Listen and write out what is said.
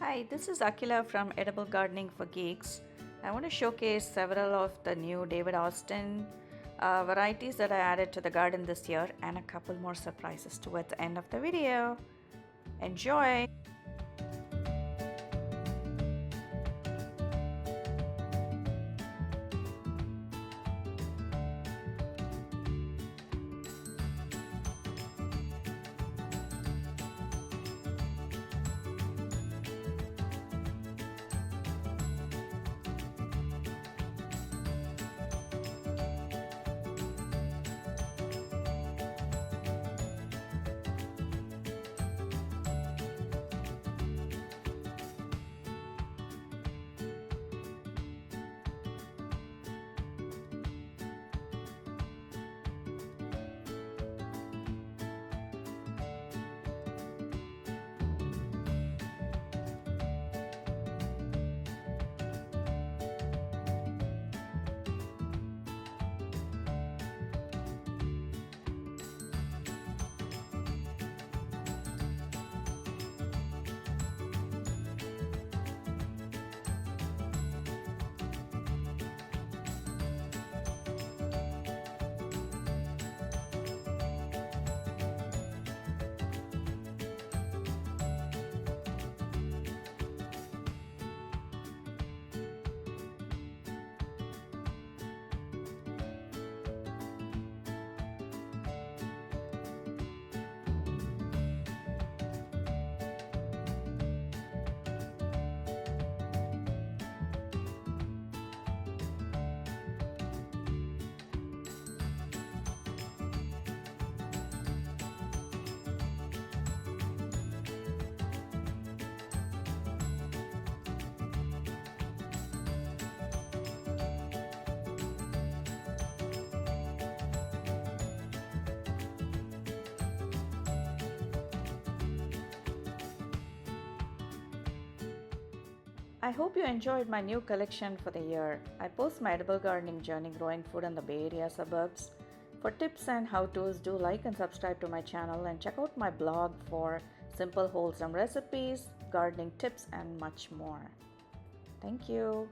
Hi, this is Akila from Edible Gardening for Geeks. I want to showcase several of the new David Austin varieties that I added to the garden this year and a couple more surprises towards the end of the video. Enjoy! I hope you enjoyed my new collection for the year. I post my edible gardening journey growing food in the Bay Area suburbs. For tips and how-tos, do like and subscribe to my channel and check out my blog for simple wholesome recipes, gardening tips and much more. Thank you.